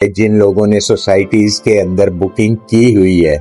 جن لوگوں نے سوسائٹیز کے اندر بکنگ کی ہوئی ہے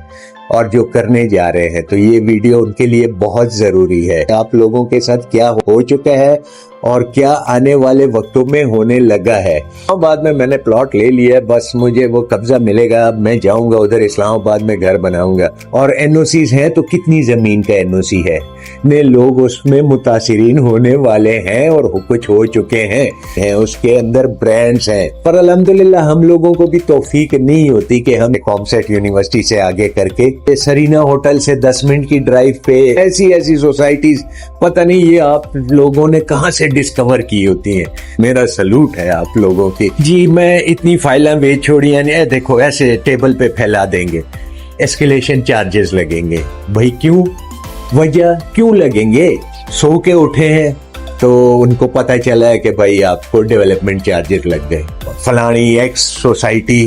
اور جو کرنے جا رہے ہیں، تو یہ ویڈیو ان کے لیے بہت ضروری ہے۔ آپ لوگوں کے ساتھ کیا ہو چکا ہے اور کیا آنے والے وقتوں میں ہونے لگا ہے۔ اسلام آباد میں میں نے پلاٹ لے لیا ہے، بس مجھے وہ قبضہ ملے گا، میں جاؤں گا ادھر اسلام آباد میں گھر بناؤں گا، اور این او سیز ہیں تو کتنی زمین کا این او سی ہے، کتنے لوگ اس میں متاثرین ہونے والے ہیں اور کچھ ہو چکے ہیں، اس کے اندر برانڈز ہیں۔ پر الحمدللہ ہم لوگوں کو بھی توفیق نہیں ہوتی کہ ہم کامسیٹ یونیورسٹی سے آگے کر کے سرینا ہوٹل سے 10 منٹ کی ڈرائیو پہ ایسی سوسائٹیز پتہ نہیں یہ آپ لوگوں نے کہاں سے ڈسکور کی ہوتی ہیں۔ میرا سلوٹ ہے آپ لوگوں کی۔ جی میں اتنی فائلیں بیچ چھوڑی ہیں، دیکھو ایسے ٹیبل پہ پھیلا دیں گے، ایسکیلیشن چارجز لگیں گے۔ بھائی کیوں؟ وجہ کیوں لگیں گے؟ سو کے اٹھے ہیں تو ان کو پتہ چلا ہے کہ بھائی آپ کو ڈیولپمنٹ چارجز لگ گئے، فلانی ایکس سوسائٹی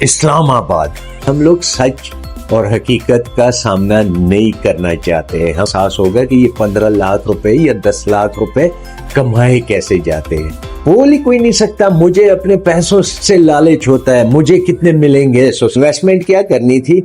اسلام آباد۔ ہم لوگ سچ اور حقیقت کا سامنا نہیں کرنا چاہتے ہیں۔ احساس ہوگا کہ یہ 15 لاکھ روپے یا 10 لاکھ روپے کمائے کیسے جاتے ہیں۔ بول ہی کوئی نہیں سکتا، مجھے اپنے پیسوں سے لالچ ہوتا ہے، مجھے کتنے ملیں گے۔ انویسٹمنٹ کیا کرنی تھی؟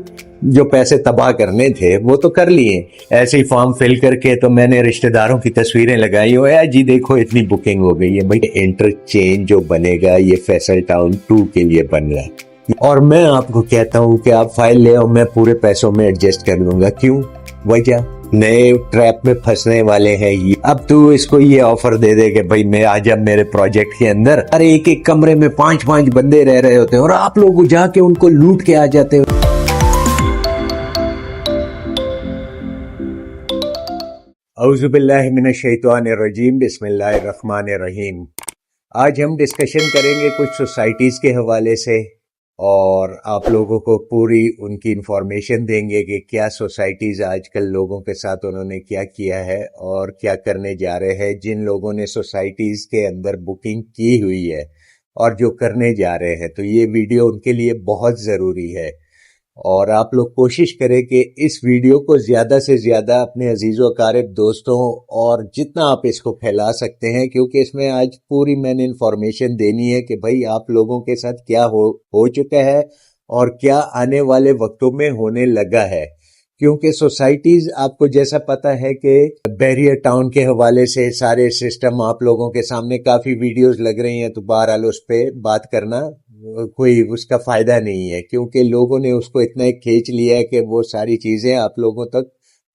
جو پیسے تباہ کرنے تھے وہ تو کر لیے، ایسے ہی فارم فل کر کے تو میں نے رشتہ داروں کی تصویریں لگائی ہو، جی دیکھو اتنی بکنگ ہو گئی ہے۔ بھائی انٹرچینج جو بنے گا یہ فیصل ٹاؤن 2 کے لیے بن رہا ہے، اور میں آپ کو کہتا ہوں کہ آپ فائل لے آؤ، میں پورے پیسوں میں ایڈجسٹ کر لوں گا۔ کیوں؟ وجہ نئے ٹریپ میں پھنسنے والے ہیں یہ۔ اب تو اس کو یہ آفر دے دے کہ بھائی میں آج اب میرے پروجیکٹ کے اندر ہر ایک کمرے میں 5 بندے رہ رہے ہوتے ہیں اور آپ لوگ جا کے ان کو لوٹ کے آ جاتے ہو۔ اعوذ باللہ من الشیطان الرجیم، بسم اللہ الرحمن الرحیم۔ آج ہم ڈسکشن کریں گے کچھ سوسائٹیز کے حوالے سے، اور آپ لوگوں کو پوری ان کی انفارمیشن دیں گے کہ کیا سوسائٹیز آج کل لوگوں کے ساتھ انہوں نے کیا کیا ہے اور کیا کرنے جا رہے ہیں۔ جن لوگوں نے سوسائٹیز کے اندر بکنگ کی ہوئی ہے اور جو کرنے جا رہے ہیں، تو یہ ویڈیو ان کے لیے بہت ضروری ہے، اور آپ لوگ کوشش کریں کہ اس ویڈیو کو زیادہ سے زیادہ اپنے عزیز و اقارب دوستوں اور جتنا آپ اس کو پھیلا سکتے ہیں، کیونکہ اس میں آج پوری میں نے انفارمیشن دینی ہے کہ بھائی آپ لوگوں کے ساتھ کیا ہو چکا ہے اور کیا آنے والے وقتوں میں ہونے لگا ہے۔ کیونکہ سوسائٹیز آپ کو جیسا پتا ہے کہ بیریئر ٹاؤن کے حوالے سے سارے سسٹم آپ لوگوں کے سامنے کافی ویڈیوز لگ رہی ہیں، تو بہرحال اس پہ بات کرنا کوئی اس کا فائدہ نہیں ہے، کیونکہ لوگوں نے اس کو اتنا کھینچ لیا ہے کہ وہ ساری چیزیں آپ لوگوں تک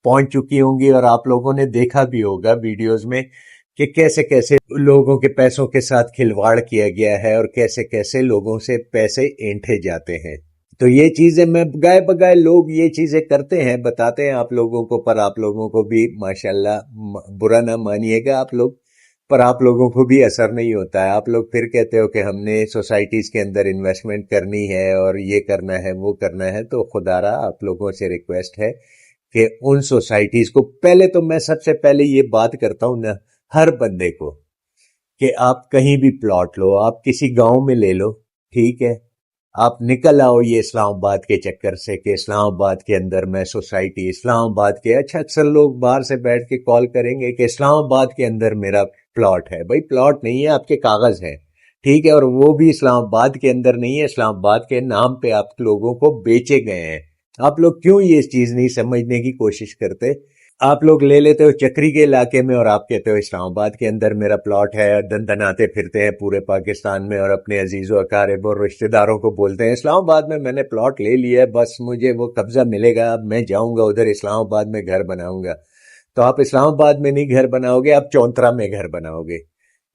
پہنچ چکی ہوں گی، اور آپ لوگوں نے دیکھا بھی ہوگا ویڈیوز میں کہ کیسے کیسے لوگوں کے پیسوں کے ساتھ کھلواڑ کیا گیا ہے اور کیسے کیسے لوگوں سے پیسے اینٹھے جاتے ہیں۔ تو یہ چیزیں میں گائے بگائے لوگ یہ چیزیں کرتے ہیں، بتاتے ہیں آپ لوگوں کو، پر آپ لوگوں کو بھی ماشاءاللہ برا نہ مانیے گا آپ لوگ، پر آپ لوگوں کو بھی اثر نہیں ہوتا ہے۔ آپ لوگ پھر کہتے ہو کہ ہم نے سوسائٹیز کے اندر انویسٹمنٹ کرنی ہے اور یہ کرنا ہے وہ کرنا ہے، تو خدا را آپ لوگوں سے ریکویسٹ ہے کہ ان سوسائٹیز کو پہلے تو میں سب سے پہلے یہ بات کرتا ہوں نا ہر بندے کو کہ آپ کہیں بھی پلاٹ لو، آپ کسی گاؤں میں لے لو، ٹھیک ہے، آپ نکل آؤ یہ اسلام آباد کے چکر سے کہ اسلام آباد کے اندر میں سوسائٹی اسلام آباد کے، اچھا اکثر لوگ باہر سے بیٹھ کے کال کریں گے کہ اسلام آباد کے اندر میرا پلاٹ ہے۔ بھائی پلاٹ نہیں ہے، آپ کے کاغذ ہیں، ٹھیک ہے، اور وہ بھی اسلام آباد کے اندر نہیں ہے، اسلام آباد کے نام پہ آپ لوگوں کو بیچے گئے ہیں۔ آپ لوگ کیوں یہ چیز نہیں سمجھنے کی کوشش کرتے؟ آپ لوگ لے لیتے ہو چکری کے علاقے میں اور آپ کہتے ہو اسلام آباد کے اندر میرا پلاٹ ہے، دندناتے پھرتے ہیں پورے پاکستان میں اور اپنے عزیز و اقارب اور رشتہ داروں کو بولتے ہیں اسلام آباد میں میں نے پلاٹ لے لیا ہے، بس مجھے وہ قبضہ ملے گا، اب میں جاؤں گا ادھر اسلام آباد میں گھر بناؤں گا۔ تو آپ اسلام آباد میں نہیں گھر بناؤ گے، آپ چونترا میں گھر بناؤ گے۔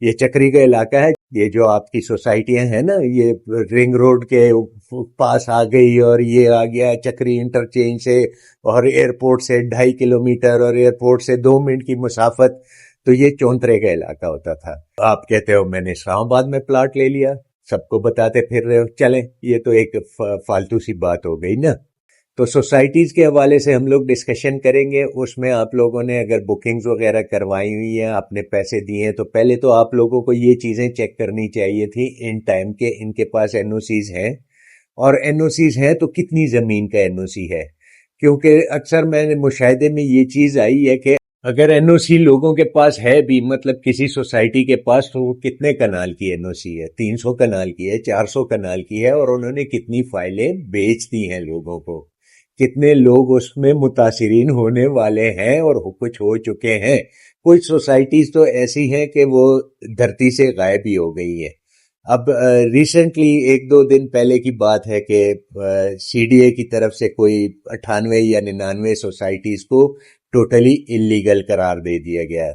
یہ چکری کا علاقہ ہے، یہ جو آپ کی سوسائٹیاں ہیں نا، یہ رنگ روڈ کے پاس آ گئی اور یہ آ گیا چکری انٹرچینج سے اور ایئرپورٹ سے 2.5 کلومیٹر اور ایئرپورٹ سے 2 منٹ کی مسافت، تو یہ چونترے کا علاقہ ہوتا تھا۔ آپ کہتے ہو میں نے اسلام آباد میں پلاٹ لے لیا، سب کو بتاتے پھر رہے ہو، چلیں یہ تو ایک فالتو سی بات ہو گئی نا۔ تو سوسائٹیز کے حوالے سے ہم لوگ ڈسکشن کریں گے، اس میں آپ لوگوں نے اگر بکنگز وغیرہ کروائی ہوئی ہیں، آپ نے پیسے دیے ہیں، تو پہلے تو آپ لوگوں کو یہ چیزیں چیک کرنی چاہیے تھی ان ٹائم کے ان کے پاس این او سیز ہیں، اور این او سیز ہیں تو کتنی زمین کا این او سی ہے، کیونکہ اکثر میں نے مشاہدے میں یہ چیز آئی ہے کہ اگر این او سی لوگوں کے پاس ہے بھی، مطلب کسی سوسائٹی کے پاس، تو وہ کتنے کنال کی این او سی ہے؟ 300 کنال کی ہے، 400 کنال کی ہے، اور انہوں نے کتنی فائلیں بیچ دی ہیں لوگوں کو، کتنے لوگ اس میں متاثرین ہونے والے ہیں اور کچھ ہو چکے ہیں۔ کچھ سوسائٹیز تو ایسی ہیں کہ وہ دھرتی سے غائب ہی ہو گئی ہیں۔ اب ریسنٹلی 1-2 دن پہلے کی بات ہے کہ سی ڈی اے کی طرف سے کوئی 98 یا 99 سوسائٹیز کو ٹوٹلی انلیگل قرار دے دیا گیا۔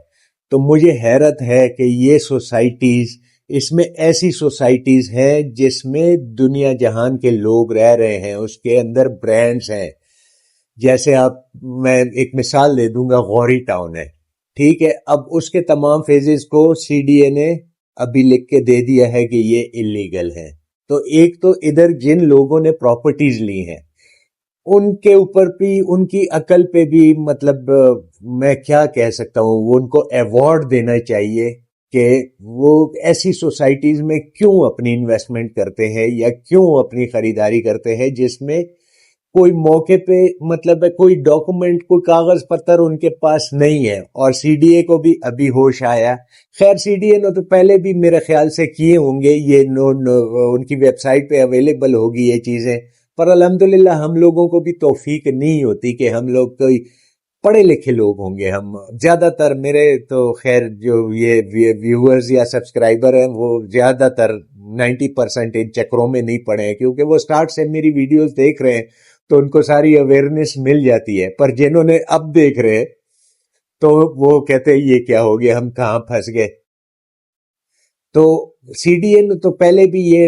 تو مجھے حیرت ہے کہ یہ سوسائٹیز، اس میں ایسی سوسائٹیز ہیں جس میں دنیا جہان کے لوگ رہ رہے ہیں، اس کے اندر برانڈز ہیں۔ جیسے میں ایک مثال دے دوں گا، غوری ٹاؤن ہے، ٹھیک ہے، اب اس کے تمام فیزز کو سی ڈی اے نے ابھی لکھ کے دے دیا ہے کہ یہ انلیگل ہے۔ تو ایک تو ادھر جن لوگوں نے پراپرٹیز لی ہیں ان کے اوپر بھی، ان کی عقل پہ بھی، مطلب میں کیا کہہ سکتا ہوں، وہ ان کو ایوارڈ دینا چاہیے کہ وہ ایسی سوسائٹیز میں کیوں اپنی انویسٹمنٹ کرتے ہیں یا کیوں اپنی خریداری کرتے ہیں جس میں کوئی موقع پہ، مطلب ہے کوئی ڈاکومنٹ، کوئی کاغذ پتر ان کے پاس نہیں ہے، اور سی ڈی اے کو بھی ابھی ہوش آیا۔ خیر سی ڈی اے نے تو پہلے بھی میرے خیال سے کیے ہوں گے، یہ ان کی ویب سائٹ پہ اویلیبل ہوگی یہ چیزیں، پر الحمدللہ ہم لوگوں کو بھی توفیق نہیں ہوتی کہ ہم لوگ کوئی پڑھے لکھے لوگ ہوں گے۔ ہم زیادہ تر، میرے تو خیر جو یہ ویورز یا سبسکرائبر ہیں وہ زیادہ تر 90% ان چکروں میں نہیں پڑے ہیں، کیونکہ وہ سٹارٹ سے میری ویڈیوز دیکھ رہے ہیں تو ان کو ساری اویئرنیس مل جاتی ہے، پر جنہوں نے اب دیکھ رہے تو وہ کہتے ہیں یہ کیا ہو گیا، ہم کہاں پھنس گئے۔ تو سی ڈی اے نے تو پہلے بھی یہ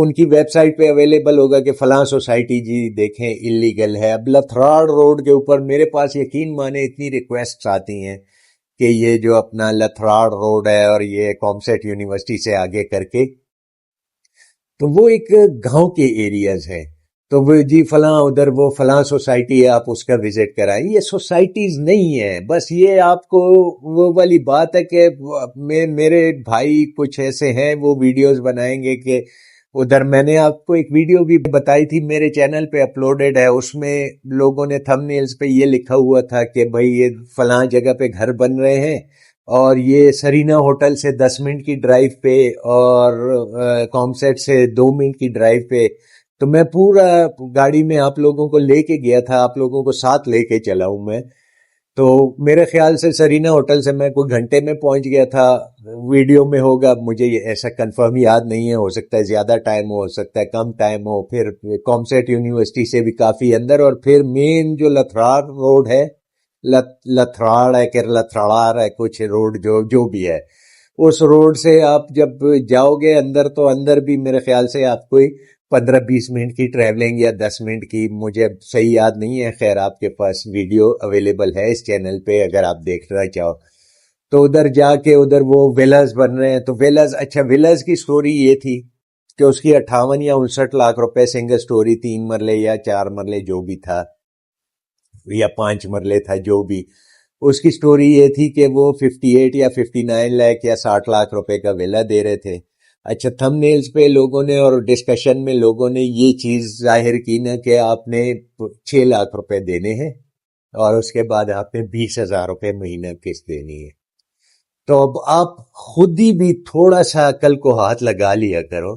ان کی ویب سائٹ پہ اویلیبل ہوگا کہ فلاں سوسائٹی جی دیکھیں انلیگل ہے۔ اب لتھراڑ روڈ کے اوپر میرے پاس یقین مانے اتنی ریکویسٹس آتی ہیں کہ یہ جو اپنا لتھراڑ روڈ ہے اور یہ کامسیٹ یونیورسٹی سے آگے کر کے، تو وہ ایک گاؤں کے ایریاز ہیں، تو وہ جی فلاں ادھر وہ فلاں سوسائٹی ہے، آپ اس کا وزٹ کرائیں۔ یہ سوسائٹیز نہیں ہیں، بس یہ آپ کو وہ والی بات ہے کہ میرے بھائی کچھ ایسے ہیں وہ ویڈیوز بنائیں گے کہ ادھر، میں نے آپ کو ایک ویڈیو بھی بتائی تھی میرے چینل پہ اپلوڈڈ ہے، اس میں لوگوں نے تھم نیلز پہ یہ لکھا ہوا تھا کہ بھائی یہ فلاں جگہ پہ گھر بن رہے ہیں اور یہ سرینا ہوٹل سے 10 منٹ کی ڈرائیو پہ اور کامسیٹ سے 2 منٹ کی ڈرائیو پہ۔ تو میں پورا گاڑی میں آپ لوگوں کو لے کے گیا تھا، آپ لوگوں کو ساتھ لے کے چلا ہوں میں، تو میرے خیال سے سرینا ہوٹل سے میں کوئی گھنٹے میں پہنچ گیا تھا، ویڈیو میں ہوگا، مجھے ایسا کنفرم یاد نہیں ہے، ہو سکتا ہے زیادہ ٹائم ہو سکتا ہے کم ٹائم ہو۔ پھر کامسیٹ یونیورسٹی سے بھی کافی اندر، اور پھر مین جو لتھراڑ روڈ ہے، لتھراڑ ہے کہ لتھراڑ ہے کچھ روڈ جو بھی ہے، اس روڈ سے آپ جب جاؤ گے اندر، تو اندر بھی میرے خیال سے آپ کوئی 15-20 منٹ کی ٹریولنگ یا 10 منٹ کی، مجھے صحیح یاد نہیں ہے۔ خیر آپ کے پاس ویڈیو اویلیبل ہے اس چینل پہ اگر آپ دیکھنا چاہو تو، ادھر جا کے ادھر وہ ویلاز بن رہے ہیں۔ تو ویلاز، اچھا ویلاز کی سٹوری یہ تھی کہ اس کی 58 یا 59 لاکھ روپے سنگل سٹوری، 3 مرلے یا 4 مرلے جو بھی تھا، یا 5 مرلے تھا جو بھی، اس کی سٹوری یہ تھی کہ وہ 58 یا 59 لاکھ یا 60 لاکھ روپے کا ویلا دے رہے تھے۔ اچھا تھم نیلز پہ لوگوں نے اور ڈسکشن میں لوگوں نے یہ چیز ظاہر کی نا کہ آپ نے 6 لاکھ روپے دینے ہیں اور اس کے بعد آپ نے 20,000 روپے مہینہ قسط دینی ہے۔ تو اب آپ خود ہی بھی تھوڑا سا عقل کو ہاتھ لگا لیا کرو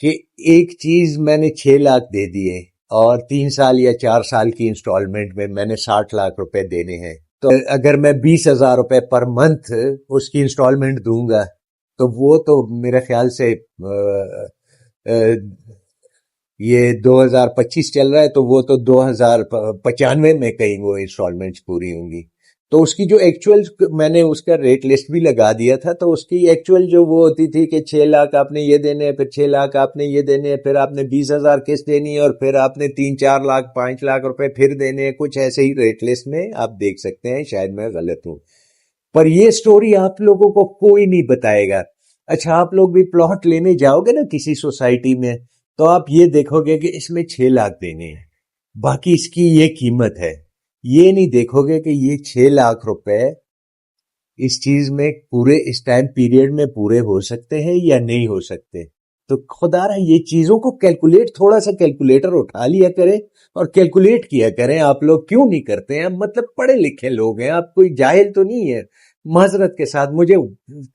کہ ایک چیز میں نے 6 لاکھ دے دیے اور 3 سال یا 4 سال کی انسٹالمنٹ میں نے 60 لاکھ روپے دینے ہیں، تو اگر میں 20,000 روپے پر منتھ اس کی انسٹالمنٹ دوں گا تو وہ تو میرے خیال سے یہ 2025 چل رہا ہے تو وہ تو 2095 میں کہیں وہ انسٹالمنٹس پوری ہوں گی۔ تو اس کی جو ایکچوئل، میں نے اس کا ریٹ لسٹ بھی لگا دیا تھا، تو اس کی ایکچوئل جو وہ ہوتی تھی کہ 6 لاکھ آپ نے یہ دینے ہیں، پھر 6 لاکھ آپ نے یہ دینے ہیں، پھر آپ نے 20,000 قسط دینی ہے، اور پھر آپ نے 3-4 لاکھ 5 لاکھ روپے پھر دینے ہیں، کچھ ایسے ہی ریٹ لسٹ میں آپ دیکھ سکتے ہیں، شاید میں غلط ہوں، پر یہ سٹوری آپ لوگوں کو کوئی نہیں بتائے گا۔ اچھا آپ لوگ بھی پلاٹ لینے جاؤ گے نا کسی سوسائٹی میں، تو آپ یہ دیکھو گے کہ اس میں 6 لاکھ دینے ہیں، باقی اس کی یہ قیمت ہے، یہ نہیں دیکھو گے کہ یہ 6 لاکھ روپے اس چیز میں پورے اس ٹائم پیریڈ میں پورے ہو سکتے ہیں یا نہیں ہو سکتے۔ تو تو خدا رہا یہ چیزوں کو کیلکولیٹ، تھوڑا سا کیلکولیٹر اٹھا لیا کریں اور کیلکولیٹ کیا کریں. آپ لوگ کیوں نہیں کرتے ہیں؟ مطلب پڑھے لکھے لوگ ہیں، آپ کوئی جاہل تو نہیں ہے. معذرت کے ساتھ مجھے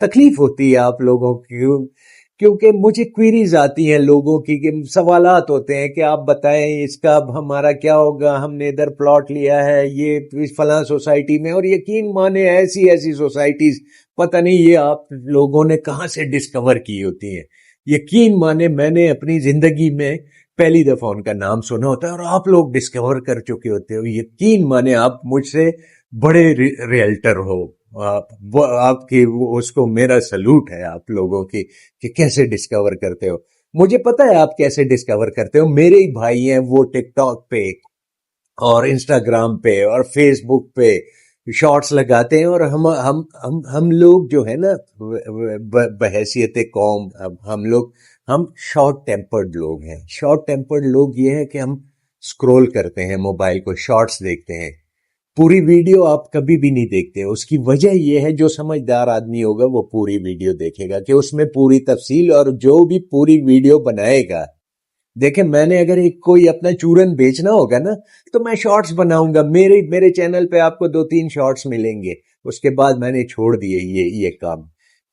تکلیف ہوتی ہے آپ لوگوں کی، کیونکہ مجھے کوئریز آتی ہیں لوگوں کی، کہ سوالات ہوتے ہیں کہ آپ بتائیں اس کا اب ہمارا کیا ہوگا، ہم نے ادھر پلاٹ لیا ہے یہ فلاں سوسائٹی میں، اور یقین مانے ایسی ایسی سوسائٹیز پتہ نہیں یہ آپ لوگوں نے کہاں سے ڈسکور کی ہوتی ہیں. یقین مانے میں نے اپنی زندگی میں پہلی دفعہ ان کا نام سنا ہوتا ہے اور آپ لوگ ڈسکور کر چکے ہوتے ہو. یقین مانے آپ مجھ سے بڑے ریئلٹر ہو. آپ کی اس کو میرا سلوٹ ہے آپ لوگوں کی کہ کیسے ڈسکور کرتے ہو. مجھے پتا ہے آپ کیسے ڈسکور کرتے ہو. میرے ہی بھائی ہیں وہ ٹک ٹاک پہ اور انسٹاگرام پہ اور فیس بک پہ شارٹس لگاتے ہیں، اور ہم لوگ جو ہے نا بحیثیت قوم، ہم شارٹ ٹیمپرڈ لوگ ہیں. شارٹ ٹیمپرڈ لوگ یہ ہے کہ ہم سکرول کرتے ہیں موبائل کو، شارٹس دیکھتے ہیں، پوری ویڈیو آپ کبھی بھی نہیں دیکھتے. اس کی وجہ یہ ہے، جو سمجھدار آدمی ہوگا وہ پوری ویڈیو دیکھے گا کہ اس میں پوری تفصیل، اور جو بھی پوری ویڈیو بنائے گا. دیکھیں میں نے اگر کوئی اپنا چورن بیچنا ہوگا نا تو میں شارٹس بناؤں گا. میرے چینل پہ آپ کو 2-3 شارٹس ملیں گے. اس کے بعد میں نے چھوڑ دیے یہ کام،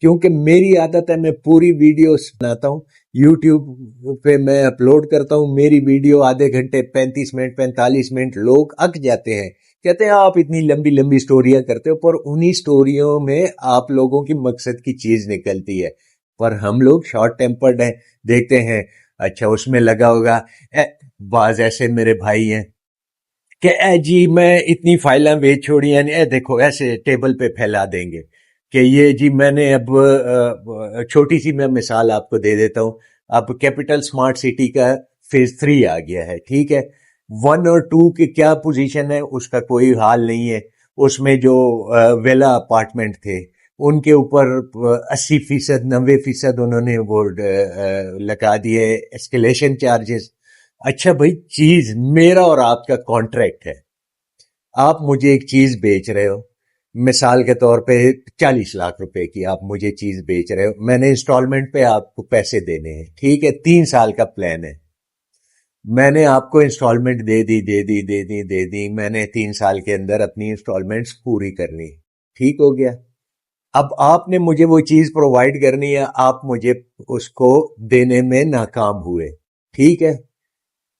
کیونکہ میری عادت ہے میں پوری ویڈیوز بناتا ہوں، یوٹیوب پہ میں اپلوڈ کرتا ہوں. میری ویڈیو آدھے گھنٹے 35 منٹ 45 منٹ لوگ اک جاتے ہیں، کہتے ہیں آپ اتنی لمبی لمبی سٹوریاں کرتے ہو، پر انہی سٹوریوں میں آپ لوگوں کی مقصد کی چیز نکلتی ہے. پر ہم لوگ شارٹ ٹیمپرڈ ہیں، دیکھتے ہیں اچھا اس میں لگا ہوگا. بعض ایسے میرے بھائی ہیں کہ جی میں اتنی فائلیں بیچ چھوڑی ہیں، دیکھو ایسے ٹیبل پہ پھیلا دیں گے کہ یہ جی میں نے اب چھوٹی سی میں مثال آپ کو دے دیتا ہوں. اب کیپٹل سمارٹ سٹی کا فیز 3 آ گیا ہے، ٹھیک ہے. 1 اور 2 کی کیا پوزیشن ہے اس کا کوئی حال نہیں ہے. اس میں جو ویلا اپارٹمنٹ تھے ان کے اوپر 80% 90% انہوں نے وہ لگا دیے ایسکیلیشن چارجز. اچھا بھائی، چیز میرا اور آپ کا کانٹریکٹ ہے. آپ مجھے ایک چیز بیچ رہے ہو، مثال کے طور پہ 40 لاکھ روپے کی آپ مجھے چیز بیچ رہے ہو. میں نے انسٹالمنٹ پہ آپ کو پیسے دینے ہیں، ٹھیک ہے. 3 سال کا پلان ہے. میں نے آپ کو انسٹالمنٹ دے دی. میں نے 3 سال کے اندر اپنی انسٹالمنٹس پوری کرنی، ٹھیک ہو گیا. اب آپ نے مجھے وہ چیز پرووائڈ کرنی ہے، آپ مجھے اس کو دینے میں ناکام ہوئے، ٹھیک ہے.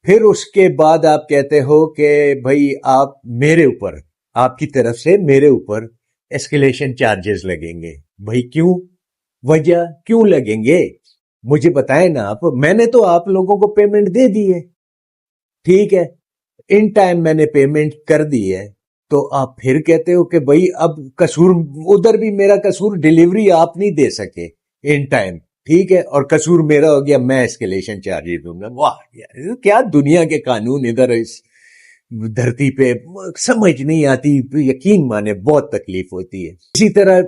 پھر اس کے بعد آپ کہتے ہو کہ بھائی آپ میرے اوپر، آپ کی طرف سے میرے اوپر ایسکیلیشن چارجز لگیں گے. بھائی کیوں؟ وجہ کیوں لگیں گے مجھے بتائیں نا آپ. میں نے تو آپ لوگوں کو پیمنٹ دے دی ہے، ٹھیک ہے، ان ٹائم میں نے پیمنٹ کر دی ہے. تو آپ پھر کہتے ہو کہ بھائی اب قصور ادھر بھی میرا قصور، ڈیلیوری آپ نہیں دے سکے ان ٹائم، ٹھیک ہے، اور قصور میرا ہو گیا، میں ایسکیلیشن چارجز دوں گا. واہ یار، کیا دنیا کے قانون ادھر اس دھرتی پہ سمجھ نہیں آتی. یقین مانے بہت تکلیف ہوتی ہے. اسی طرح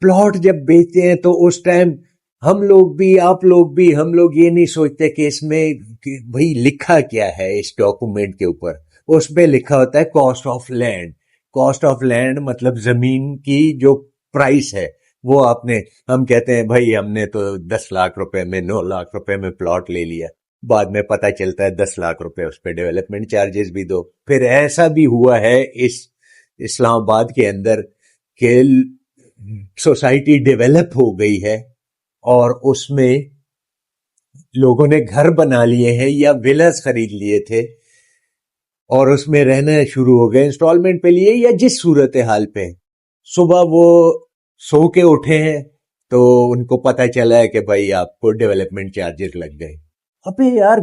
پلاٹ جب بیچتے ہیں تو اس ٹائم ہم لوگ بھی، آپ لوگ بھی، ہم لوگ یہ نہیں سوچتے کہ اس میں بھئی لکھا کیا ہے. اس ڈاکومنٹ کے اوپر اس پہ لکھا ہوتا ہے cost of land. Cost of land مطلب زمین کی جو پرائس ہے وہ آپ نے، ہم کہتے ہیں بھائی ہم نے تو 10 لاکھ روپے میں 9 لاکھ روپے میں پلاٹ لے لیا. بعد میں پتہ چلتا ہے 10 لاکھ روپے اس پہ ڈیولپمنٹ چارجز بھی دو. پھر ایسا بھی ہوا ہے اس اسلام آباد کے اندر کہ سوسائٹی ڈیولپ ہو گئی ہے اور اس میں لوگوں نے گھر بنا لیے ہیں یا ویلاز خرید لیے تھے اور اس میں رہنا شروع ہو گئے انسٹالمنٹ پہ لیے یا جس صورتحال پہ. صبح وہ سو کے اٹھے ہیں تو ان کو پتہ چلا ہے کہ بھائی آپ کو ڈیولپمنٹ چارجز لگ گئے. ابے یار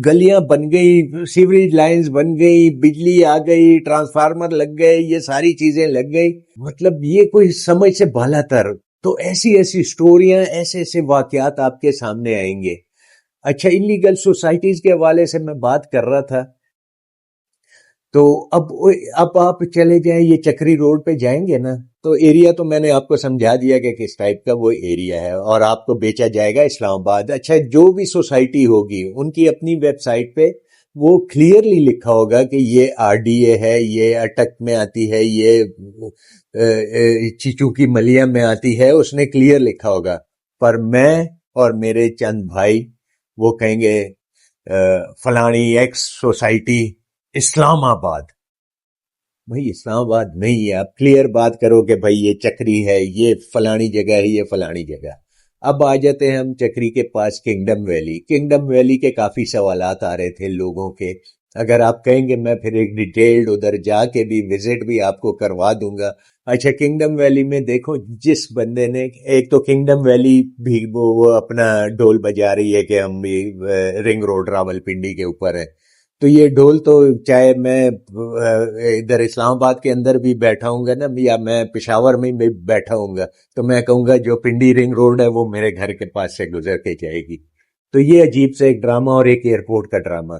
گلیاں بن گئی، سیوریج لائنز بن گئی، بجلی آ گئی، ٹرانسفارمر لگ گئے، یہ ساری چیزیں لگ گئی. مطلب یہ کوئی سمجھ سے بالا تر. تو ایسی ایسی سٹوریاں، ایسے ایسے واقعات آپ کے سامنے آئیں گے. اچھا، انلیگل سوسائٹیز کے حوالے سے میں بات کر رہا تھا. تو اب آپ چلے جائیں، یہ چکری روڈ پہ جائیں گے نا تو ایریا تو میں نے آپ کو سمجھا دیا کہ کس ٹائپ کا وہ ایریا ہے اور آپ کو بیچا جائے گا اسلام آباد. اچھا، جو بھی سوسائٹی ہوگی ان کی اپنی ویب سائٹ پہ وہ کلیئرلی لکھا ہوگا کہ یہ آر ڈی اے ہے، یہ اٹک میں آتی ہے، یہ چیچو کی ملیا میں آتی ہے. اس نے کلیئر لکھا ہوگا. پر میں اور میرے چند بھائی وہ کہیں گے فلانی ایکس سوسائٹی اسلام آباد. بھائی اسلام آباد نہیں ہے. آپ کلیئر بات کرو کہ بھائی یہ چکری ہے, یہ فلانی جگہ ہے, یہ فلانی جگہ. اب آ جاتے ہیں ہم چکری کے پاس کنگڈم ویلی. کنگڈم ویلی کے کافی سوالات آ رہے تھے لوگوں کے. اگر آپ کہیں گے میں پھر ایک ڈیٹیلڈ ادھر جا کے بھی وزٹ بھی آپ کو کروا دوں گا. اچھا, کنگڈم ویلی میں دیکھو, جس بندے نے, ایک تو کنگڈم ویلی بھی وہ اپنا ڈول بجا رہی ہے کہ ہم بھی رنگ روڈ راولپنڈی کے اوپر ہے. تو یہ ڈھول تو چاہے میں ادھر اسلام آباد کے اندر بھی بیٹھا ہوں گا نا, یا میں پشاور میں بھی بیٹھا ہوں گا, تو میں کہوں گا جو پنڈی رنگ روڈ ہے وہ میرے گھر کے پاس سے گزر کے جائے گی. تو یہ عجیب سے ایک ڈرامہ, اور ایک ایئرپورٹ کا ڈرامہ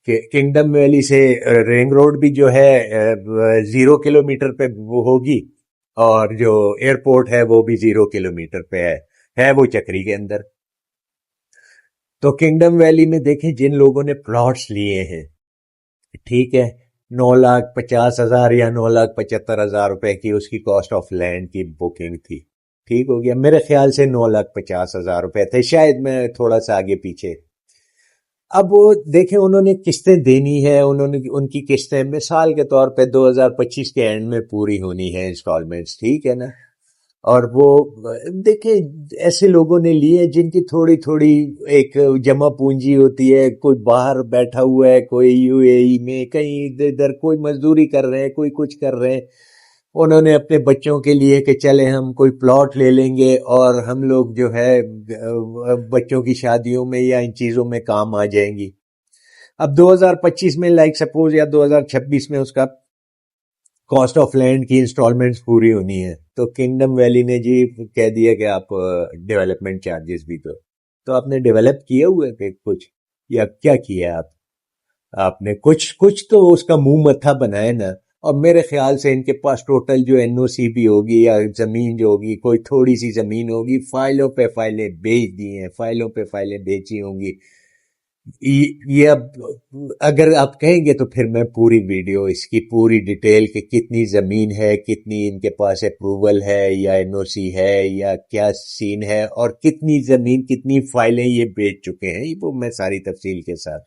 کہ کنگڈم ویلی سے رنگ روڈ بھی جو ہے 0 کلومیٹر پہ وہ ہوگی, اور جو ایئرپورٹ ہے وہ بھی 0 کلومیٹر پہ ہے وہ چکری کے اندر. تو کنگڈم ویلی میں دیکھیں جن لوگوں نے پلاٹس لیے ہیں, ٹھیک ہے, 9,50,000 یا 9,75,000 روپے کی اس کی کاسٹ آف لینڈ کی بکنگ تھی. ٹھیک ہو گیا, میرے خیال سے 9,50,000 روپے تھے, شاید میں تھوڑا سا آگے پیچھے. اب وہ دیکھیں انہوں نے قسطیں دینی ہے, انہوں نے ان کی قسطیں مثال کے طور پہ 2025 کے اینڈ میں پوری ہونی ہے انسٹالمنٹس, ٹھیک ہے نا. اور وہ دیکھیں ایسے لوگوں نے لیے جن کی تھوڑی تھوڑی ایک جمع پونجی ہوتی ہے, کوئی باہر بیٹھا ہوا ہے, کوئی یو اے ای میں, کہیں ادھر کوئی مزدوری کر رہے ہیں, کوئی کچھ کر رہے ہیں. انہوں نے اپنے بچوں کے لیے کہ چلے ہم کوئی پلاٹ لے لیں گے اور ہم لوگ جو ہے بچوں کی شادیوں میں یا ان چیزوں میں کام آ جائیں گی. اب 2025 میں لائک سپوز یا 2026 میں اس کا کاسٹ آف لینڈ کی انسٹالمنٹس پوری ہونی ہے, تو کنگڈم ویلی نے جی کہہ دیا کہ آپ ڈیولپمنٹ چارجز بھی دو. تو آپ نے ڈیولپ کیا ہوا ہے کچھ, یا کیا کیا آپ نے کچھ تو اس کا منہ متھا بنائے نا. اور میرے خیال سے ان کے پاس ٹوٹل جو این او سی بھی ہوگی یا زمین جو ہوگی, کوئی تھوڑی سی زمین ہوگی, فائلوں پہ فائلیں بیچ دی ہیں, فائلوں پہ فائلیں بیچی ہوں گی. یہ اب اگر آپ کہیں گے تو پھر میں پوری ویڈیو اس کی پوری ڈیٹیل کہ کتنی زمین ہے, کتنی ان کے پاس اپروول ہے یا این او سی ہے یا کیا سین ہے, اور کتنی زمین کتنی فائلیں یہ بیچ چکے ہیں, وہ میں ساری تفصیل کے ساتھ.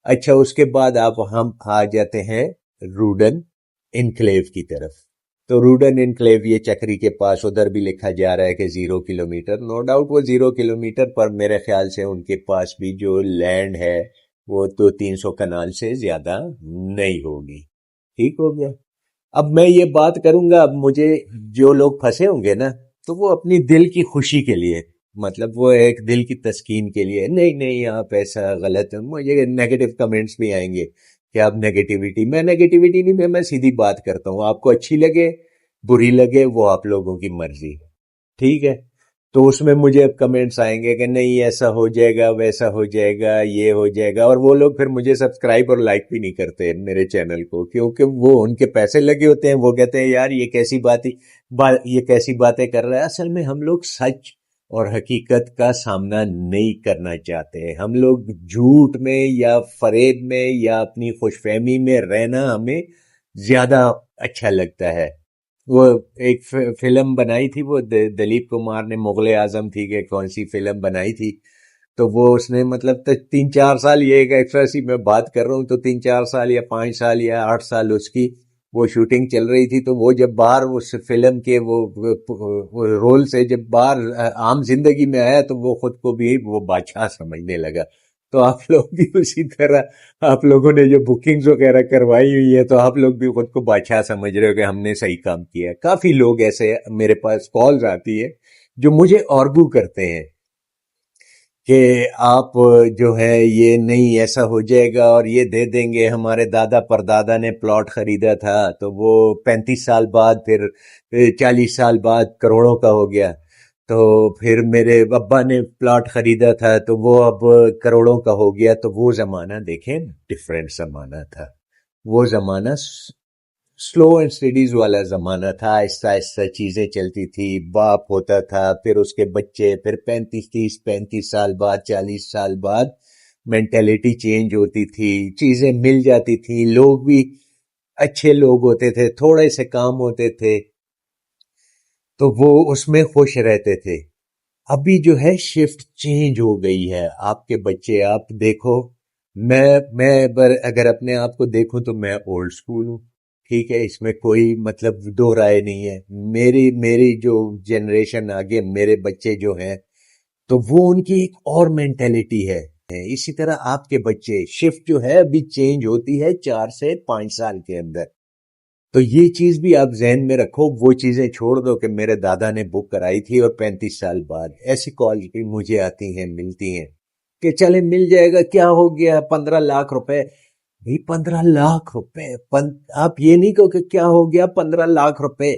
اچھا, اس کے بعد آپ ہم آ جاتے ہیں روڈن انکلیو کی طرف. تو روڈن انکلیو یہ چکری کے پاس, ادھر بھی لکھا جا رہا ہے کہ 0 کلومیٹر. نو ڈاؤٹ وہ 0 کلومیٹر, پر میرے خیال سے ان کے پاس بھی جو لینڈ ہے وہ تو 300 کنال سے زیادہ نہیں ہوگی. ٹھیک ہو گیا. اب میں یہ بات کروں گا, اب مجھے جو لوگ پھنسے ہوں گے نا, تو وہ اپنی دل کی خوشی کے لیے, مطلب وہ ایک دل کی تسکین کے لیے, نہیں آپ ایسا غلط, مجھے نیگیٹو کمنٹس بھی آئیں گے کہ آپ نیگیٹیوٹی, میں نیگیٹیوٹی نہیں, میں سیدھی بات کرتا ہوں. آپ کو اچھی لگے بری لگے وہ آپ لوگوں کی مرضی, ٹھیک ہے. تو اس میں مجھے اب کمنٹس آئیں گے کہ نہیں ایسا ہو جائے گا, ویسا ہو جائے گا, یہ ہو جائے گا, اور وہ لوگ پھر مجھے سبسکرائب اور لائک بھی نہیں کرتے میرے چینل کو, کیونکہ وہ ان کے پیسے لگے ہوتے ہیں. وہ کہتے ہیں یار یہ کیسی باتیں کر رہا ہے. اصل میں ہم لوگ سچ اور حقیقت کا سامنا نہیں کرنا چاہتے. ہم لوگ جھوٹ میں یا فریب میں یا اپنی خوش فہمی میں رہنا ہمیں زیادہ اچھا لگتا ہے. وہ ایک فلم بنائی تھی, وہ دلیپ کمار نے, مغل اعظم تھی کہ کون سی فلم بنائی تھی, تو وہ اس نے مطلب 3-4 سال, یہ ایک ایکسٹرا میں بات کر رہا ہوں, تو 3-4 سال یا 5 سال یا 8 سال اس کی وہ شوٹنگ چل رہی تھی. تو وہ جب باہر اس فلم کے وہ رول سے جب باہر عام زندگی میں آیا, تو وہ خود کو بھی وہ بادشاہ سمجھنے لگا. تو آپ لوگ بھی اسی طرح, آپ لوگوں نے جو بکنگز وغیرہ کروائی ہوئی ہے, تو آپ لوگ بھی خود کو بادشاہ سمجھ رہے ہو کہ ہم نے صحیح کام کیا ہے. کافی لوگ ایسے میرے پاس کالز آتی ہے جو مجھے آرگو کرتے ہیں کہ آپ جو ہے یہ نہیں ایسا ہو جائے گا اور یہ دے دیں گے. ہمارے دادا پردادا نے پلاٹ خریدا تھا تو وہ 35 سال بعد, پھر 40 سال بعد کروڑوں کا ہو گیا. تو پھر میرے ابا نے پلاٹ خریدا تھا تو وہ اب کروڑوں کا ہو گیا. تو وہ زمانہ دیکھیں, ڈفرینٹ زمانہ تھا. وہ زمانہ سلو اینڈ اسٹڈیز والا زمانہ تھا. آہستہ آہستہ چیزیں چلتی تھی. باپ ہوتا تھا, پھر اس کے بچے, پھر 35 سال بعد, 40 سال بعد مینٹیلٹی چینج ہوتی تھی, چیزیں مل جاتی تھیں, لوگ بھی اچھے لوگ ہوتے تھے, تھوڑے سے کام ہوتے تھے, تو وہ اس میں خوش رہتے تھے. ابھی جو ہے شفٹ چینج ہو گئی ہے. آپ کے بچے آپ دیکھو، میں اگر اپنے آپ کو دیکھوں تو میں اولڈ سکول ہوں. ٹھیک ہے، اس میں کوئی مطلب دو رائے نہیں ہے. میری جو جنریشن آگے میرے بچے جو ہیں تو وہ ان کی ایک اور مینٹیلٹی ہے. اسی طرح آپ کے بچے شفٹ جو ہے ابھی چینج ہوتی ہے 4 سے 5 سال کے اندر. تو یہ چیز بھی آپ ذہن میں رکھو. وہ چیزیں چھوڑ دو کہ میرے دادا نے بک کرائی تھی اور 35 سال بعد ایسی کال مجھے آتی ہیں، ملتی ہیں کہ چلے مل جائے گا، کیا ہو گیا، 15 لاکھ روپے. بھئی 15 لاکھ روپے، آپ یہ نہیں کہو کہ کیا ہو گیا 15 لاکھ روپے،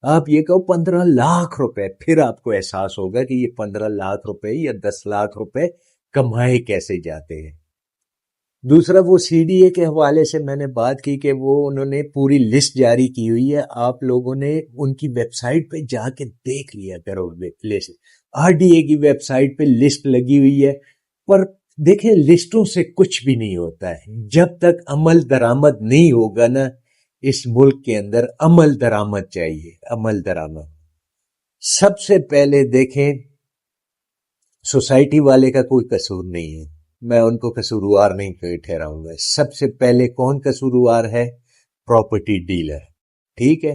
آپ یہ کہو 15 لاکھ روپے. پھر آپ کو احساس ہوگا کہ یہ 15 لاکھ روپے یا 10 لاکھ روپے کمائے کیسے جاتے ہیں. دوسرا وہ سی ڈی اے کے حوالے سے میں نے بات کی کہ وہ انہوں نے پوری لسٹ جاری کی ہوئی ہے. آپ لوگوں نے ان کی ویب سائٹ پہ جا کے دیکھ لیا کرو. لسٹ آر ڈی اے کی ویب سائٹ پہ لسٹ لگی ہوئی ہے. پر دیکھیں لسٹوں سے کچھ بھی نہیں ہوتا ہے جب تک عمل درآمد نہیں ہوگا نا. اس ملک کے اندر عمل درآمد چاہیے، عمل درآمد. سب سے پہلے دیکھیں سوسائٹی والے کا کوئی قصور نہیں ہے، میں ان کو قصوروار نہیں ٹھہراؤں گا. سب سے پہلے کون قصوروار ہے؟ Property dealer. ٹھیک ہے،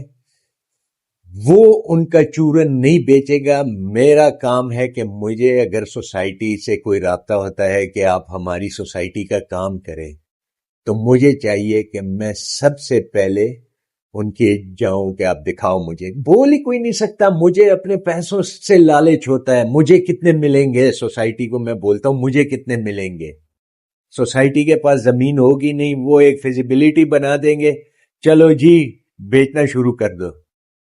وہ ان کا چورن نہیں بیچے گا. میرا کام ہے کہ مجھے اگر سوسائٹی سے کوئی رابطہ ہوتا ہے کہ آپ ہماری سوسائٹی کا کام کریں تو مجھے چاہیے کہ میں سب سے پہلے ان کے جاؤں کہ آپ دکھاؤ. مجھے بول ہی کوئی نہیں سکتا، مجھے اپنے پیسوں سے لالچ ہوتا ہے. مجھے کتنے ملیں گے؟ سوسائٹی کو میں بولتا ہوں مجھے کتنے ملیں گے. سوسائٹی کے پاس زمین ہوگی نہیں، وہ ایک فیزیبلٹی بنا دیں گے، چلو جی بیچنا شروع کر دو.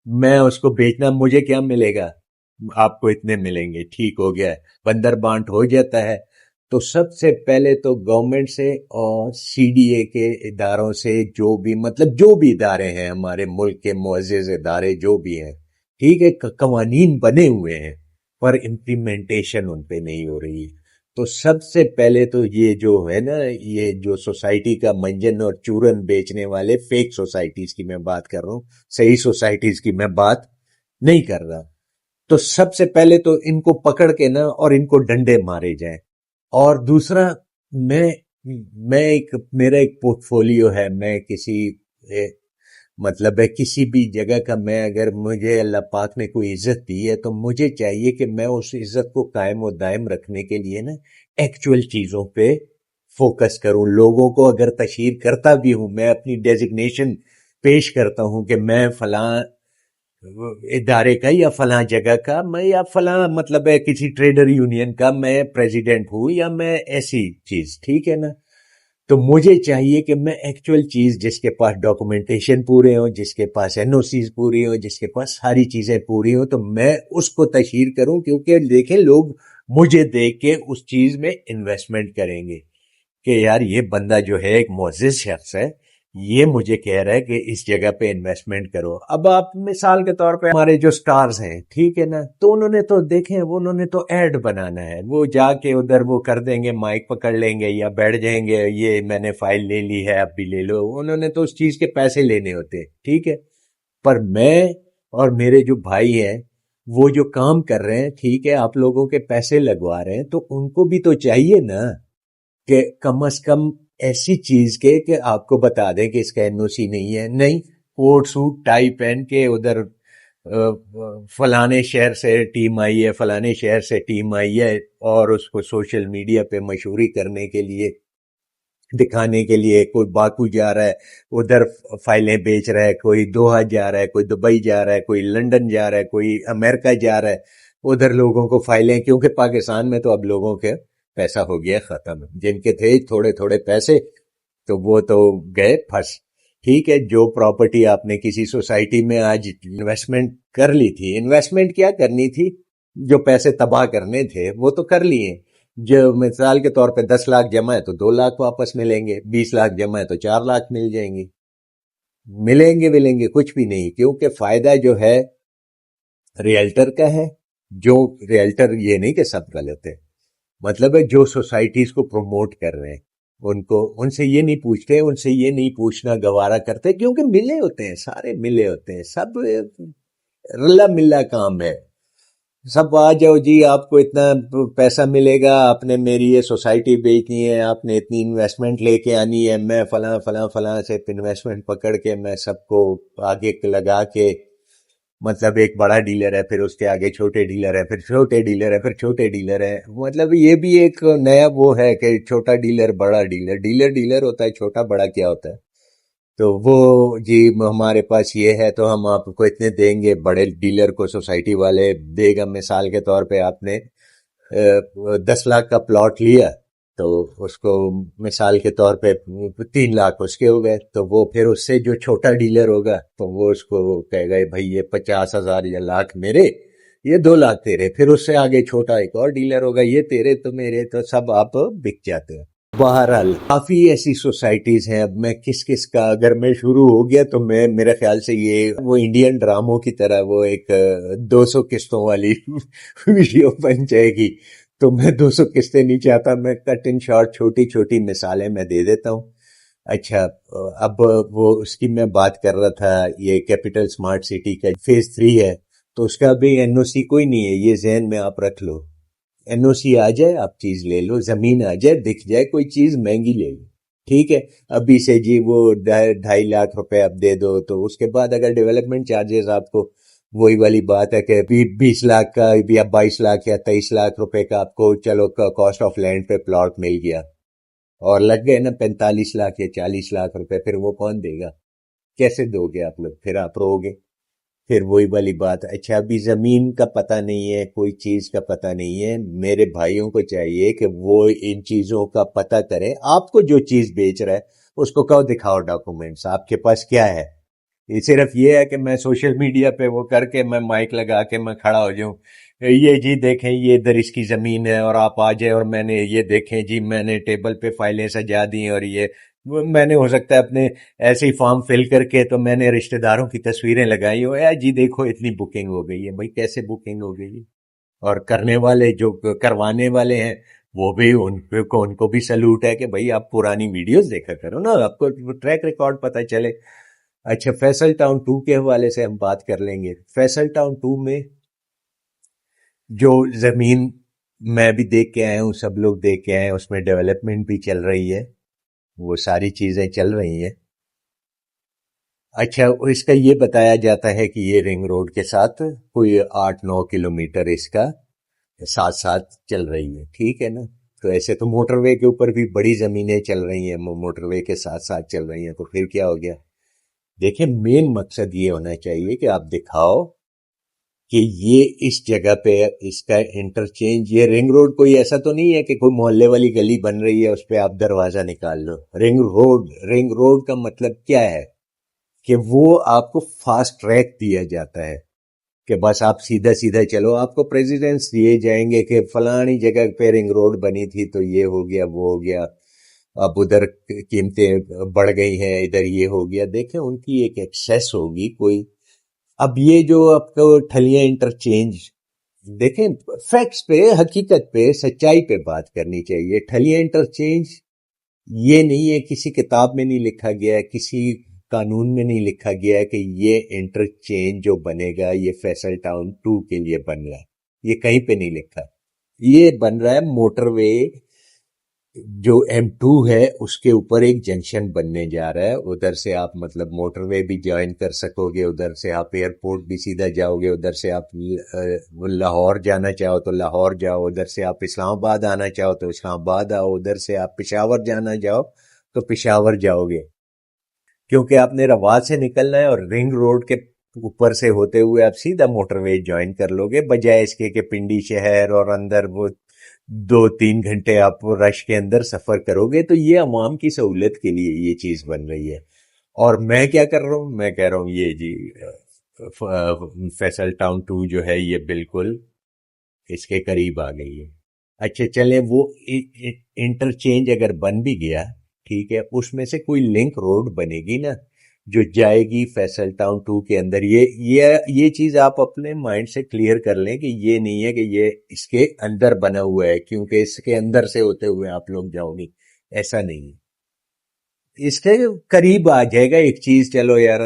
میں اس کو بیچنا، مجھے کیا ملے گا؟ آپ کو اتنے ملیں گے. ٹھیک ہو گیا، بندر بانٹ ہو جاتا ہے. تو سب سے پہلے تو گورنمنٹ سے اور سی ڈی اے کے اداروں سے، جو بھی مطلب جو بھی ادارے ہیں ہمارے ملک کے معزز ادارے جو بھی ہیں، ٹھیک ہے، قوانین بنے ہوئے ہیں پر امپلیمنٹیشن ان پہ نہیں ہو رہی ہے. تو سب سے پہلے تو یہ جو ہے نا، یہ جو سوسائٹی کا منجن اور چورن بیچنے والے فیک سوسائٹیز کی میں بات کر رہا ہوں، صحیح سوسائٹیز کی میں بات نہیں کر رہا. تو سب سے پہلے تو ان کو پکڑ کے نا اور ان کو ڈنڈے مارے جائیں. اور دوسرا میرا ایک پورٹ فولیو ہے. میں مطلب ہے کسی بھی جگہ کا، میں اگر مجھے اللہ پاک نے کوئی عزت دی ہے تو مجھے چاہیے کہ میں اس عزت کو قائم و دائم رکھنے کے لیے نا ایکچول چیزوں پہ فوکس کروں. لوگوں کو اگر تشہیر کرتا بھی ہوں، میں اپنی ڈیزگنیشن پیش کرتا ہوں کہ میں فلاں ادارے کا یا فلاں جگہ کا، میں یا فلاں مطلب ہے کسی ٹریڈر یونین کا میں پریزیڈنٹ ہوں یا میں ایسی چیز، ٹھیک ہے نا. تو مجھے چاہیے کہ میں ایکچول چیز، جس کے پاس ڈاکومنٹیشن پورے ہوں، جس کے پاس این او سیز پوری ہوں، جس کے پاس ساری چیزیں پوری ہوں، تو میں اس کو تشہیر کروں. کیونکہ دیکھیں لوگ مجھے دیکھ کے اس چیز میں انویسٹمنٹ کریں گے کہ یار یہ بندہ جو ہے ایک معزز شخص ہے، یہ مجھے کہہ رہا ہے کہ اس جگہ پہ انویسٹمنٹ کرو. اب آپ مثال کے طور پہ ہمارے جو سٹارز ہیں، ٹھیک ہے نا، تو انہوں نے تو دیکھیں، انہوں نے تو ایڈ بنانا ہے. وہ جا کے ادھر وہ کر دیں گے، مائک پکڑ لیں گے یا بیٹھ جائیں گے، یہ میں نے فائل لے لی ہے اب بھی لے لو. انہوں نے تو اس چیز کے پیسے لینے ہوتے ہیں، ٹھیک ہے. پر میں اور میرے جو بھائی ہیں وہ جو کام کر رہے ہیں، ٹھیک ہے، آپ لوگوں کے پیسے لگوا رہے ہیں، تو ان کو بھی تو چاہیے نا کہ کم از کم ایسی چیز کے کہ آپ کو بتا دیں کہ اس کا این او سی نہیں ہے. نہیں، کوٹ سوٹ ٹائی پہن کے ادھر فلانے شہر سے ٹیم آئی ہے، فلانے شہر سے ٹیم آئی ہے، اور اس کو سوشل میڈیا پہ مشہوری کرنے کے لیے، دکھانے کے لیے کوئی باکو جا رہا ہے ادھر فائلیں بیچ رہا ہے، کوئی دوحہ جا رہا ہے، کوئی دبئی جا رہا ہے، کوئی لنڈن جا رہا ہے، کوئی امریکہ جا رہا ہے ادھر لوگوں کو فائلیں. کیونکہ پاکستان میں تو اب لوگوں کے پیسہ ہو گیا ختم. جن کے تھے تھوڑے تھوڑے پیسے تو وہ تو گئے پھنس. ٹھیک ہے، جو پراپرٹی آپ نے کسی سوسائٹی میں آج انویسٹمنٹ کر لی تھی، انویسٹمنٹ کیا کرنی تھی، جو پیسے تباہ کرنے تھے وہ تو کر لیے. جو مثال کے طور پہ 10 لاکھ جمع ہے تو 2 لاکھ واپس ملیں گے، 20 لاکھ جمع ہے تو 4 لاکھ مل جائیں گے. ملیں گے کچھ بھی نہیں. کیونکہ فائدہ جو ہے ریئلٹر کا ہے. جو ریئلٹر، یہ نہیں کہ سب غلط ہے، مطلب ہے جو سوسائٹیز کو پروموٹ کر رہے ہیں ان سے یہ نہیں پوچھتے، ان سے یہ نہیں پوچھنا گوارا کرتے، کیونکہ ملے ہوتے ہیں، سارے ملے ہوتے ہیں، سب رلا ملا کام ہے. سب آ جاؤ جی، آپ کو اتنا پیسہ ملے گا، آپ نے میری یہ سوسائٹی بیچنی ہے، آپ نے اتنی انویسٹمنٹ لے کے آنی ہے، میں فلاں فلاں فلاں سے انویسٹمنٹ پکڑ کے میں سب کو آگے لگا کے، مطلب ایک بڑا ڈیلر ہے، پھر اس کے آگے چھوٹے ڈیلر ہے، پھر چھوٹے ڈیلر ہے، پھر چھوٹے ڈیلر ہے، مطلب یہ بھی ایک نیا وہ ہے کہ چھوٹا ڈیلر بڑا ڈیلر، ڈیلر ڈیلر ہوتا ہے، چھوٹا بڑا کیا ہوتا ہے؟ تو وہ جی ہمارے پاس یہ ہے تو ہم آپ کو اتنے دیں گے، بڑے ڈیلر کو سوسائٹی والے دے گا، مثال کے طور پہ آپ نے 10 لاکھ کا پلاٹ لیا تو اس کو مثال کے طور پہ 3 لاکھ اس کے ہو گئے، تو وہ پھر اس سے جو چھوٹا ڈیلر ہوگا تو وہ اس کو کہے گا بھائی یہ 50,000 یا لاکھ میرے، یہ 2 لاکھ تیرے، پھر اس سے آگے چھوٹا ایک اور ڈیلر ہوگا، یہ تیرے تو میرے، تو سب آپ بک جاتے ہیں۔ بہرحال کافی ایسی سوسائٹیز ہیں، اب میں کس کا اگر میں شروع ہو گیا تو میں میرے خیال سے یہ وہ انڈین ڈراموں کی طرح وہ ایک 200 قسطوں والی ویڈیو بن جائے گی، تو میں 200 قسطیں نہیں چاہتا، میں کٹ ان شارٹ چھوٹی چھوٹی مثالیں میں دے دیتا ہوں۔ اچھا، اب وہ اس کی میں بات کر رہا تھا، یہ کیپٹل سمارٹ سٹی کا فیز 3 ہے، تو اس کا بھی NOC کوئی نہیں ہے، یہ ذہن میں آپ رکھ لو، NOC آ جائے آپ چیز لے لو، زمین آ جائے دکھ جائے کوئی چیز مہنگی لے لو، ٹھیک ہے، ابھی سے جی وہ 2.5 لاکھ روپے آپ دے دو، تو اس کے بعد اگر ڈیولپمنٹ چارجز آپ کو وہی والی بات ہے کہ 20 لاکھ کا یا 22 لاکھ یا 23 لاکھ روپے کا آپ کو چلو کاسٹ آف لینڈ پہ پلاٹ مل گیا، اور لگ گئے نا 45 لاکھ یا 40 لاکھ روپے، پھر وہ کون دے گا؟ کیسے دو گے آپ لوگ؟ پھر آپ رو گے، پھر وہی والی بات۔ اچھا، ابھی زمین کا پتہ نہیں ہے، کوئی چیز کا پتہ نہیں ہے، میرے بھائیوں کو چاہیے کہ وہ ان چیزوں کا پتہ کرے، آپ کو جو چیز بیچ رہا ہے اس کو کہو دکھاؤ ڈاکومنٹس، آپ کے پاس کیا ہے؟ یہ صرف یہ ہے کہ میں سوشل میڈیا پہ وہ کر کے میں مائک لگا کے میں کھڑا ہو جاؤں، یہ جی دیکھیں یہ ادھر اس کی زمین ہے، اور آپ آ جائیں اور میں نے یہ دیکھیں جی میں نے ٹیبل پہ فائلیں سجا دی، اور یہ میں نے ہو سکتا ہے اپنے ایسے ہی فارم فل کر کے تو میں نے رشتہ داروں کی تصویریں لگائی ہو، جی دیکھو اتنی بکنگ ہو گئی ہے، بھائی کیسے بکنگ ہو گئی ہے؟ اور کرنے والے جو کروانے والے ہیں وہ بھی ان کو بھی سلوٹ ہے کہ بھائی آپ پرانی ویڈیوز دیکھا کرو نا، آپ کو ٹریک ریکارڈ پتہ چلے۔ اچھا، فیصل ٹاؤن 2 کے حوالے سے ہم بات کر لیں گے۔ فیصل ٹاؤن 2 میں جو زمین میں بھی دیکھ کے آیا ہوں، سب لوگ دیکھ کے آئے ہیں، اس میں ڈیولپمنٹ بھی چل رہی ہے، وہ ساری چیزیں چل رہی ہیں۔ اچھا، اس کا یہ بتایا جاتا ہے کہ یہ رنگ روڈ کے ساتھ کوئی 8-9 کلومیٹر اس کا ساتھ ساتھ چل رہی ہے، ٹھیک ہے نا؟ تو ایسے تو موٹر وے کے اوپر بھی بڑی زمینیں چل رہی ہیں، موٹر وے کے ساتھ ساتھ چل رہی ہیں، تو پھر کیا ہو گیا؟ دیکھیں، مین مقصد یہ ہونا چاہیے کہ آپ دکھاؤ کہ یہ اس جگہ پہ اس کا انٹرچینج، یہ رنگ روڈ کوئی ایسا تو نہیں ہے کہ کوئی محلے والی گلی بن رہی ہے اس پہ آپ دروازہ نکال لو۔ رنگ روڈ کا مطلب کیا ہے؟ کہ وہ آپ کو فاسٹ ٹریک دیا جاتا ہے کہ بس آپ سیدھا سیدھا چلو، آپ کو پریزیڈنس دیے جائیں گے کہ فلانی جگہ پہ رنگ روڈ بنی تھی تو یہ ہو گیا وہ ہو گیا، اب ادھر قیمتیں بڑھ گئی ہیں، ادھر یہ ہو گیا، دیکھیں ان کی ایک ایکسیس ہوگی کوئی۔ اب یہ جو آپ کو ٹھلیاں انٹرچینج، دیکھیں فیکٹس پہ، حقیقت پہ، سچائی پہ بات کرنی چاہیے۔ ٹھلیاں انٹرچینج یہ نہیں ہے، کسی کتاب میں نہیں لکھا گیا ہے، کسی قانون میں نہیں لکھا گیا ہے کہ یہ انٹرچینج جو بنے گا یہ فیصل ٹاؤن 2 کے لیے بن رہا ہے، یہ کہیں پہ نہیں لکھا، یہ بن رہا ہے موٹر وے جو M2 ہے اس کے اوپر ایک جنکشن بننے جا رہا ہے، ادھر سے آپ مطلب موٹر وے بھی جوائن کر سکو گے، ادھر سے آپ ایئرپورٹ بھی سیدھا جاؤ گے، ادھر سے آپ لاہور جانا چاہو تو لاہور جاؤ، ادھر سے آپ اسلام آباد آنا چاہو تو اسلام آباد آؤ، ادھر سے آپ پشاور جانا چاہو تو پشاور جاؤ گے، کیونکہ آپ نے رواد سے نکلنا ہے اور رنگ روڈ کے اوپر سے ہوتے ہوئے آپ سیدھا موٹر وے جوائن کر لو گے، بجائے اس کے کہ پنڈی شہر اور اندر وہ 2-3 گھنٹے آپ رش کے اندر سفر کرو گے۔ تو یہ عوام کی سہولت کے لیے یہ چیز بن رہی ہے، اور میں کیا کر رہا ہوں؟ میں کہہ رہا ہوں یہ جی فیصل ٹاؤن 2 جو ہے یہ بالکل اس کے قریب آ گئی ہے۔ اچھا چلیں، وہ انٹرچینج اگر بن بھی گیا، ٹھیک ہے، اس میں سے کوئی لنک روڈ بنے گی نا جو جائے گی فیصل ٹاؤن 2 کے اندر، یہ چیز آپ اپنے مائنڈ سے کلیئر کر لیں کہ یہ نہیں ہے کہ یہ اس کے اندر بنا ہوا ہے کیونکہ اس کے اندر سے ہوتے ہوئے آپ لوگ جاؤ گی، ایسا نہیں ہے، اس کے قریب آ جائے گا ایک چیز۔ چلو یار،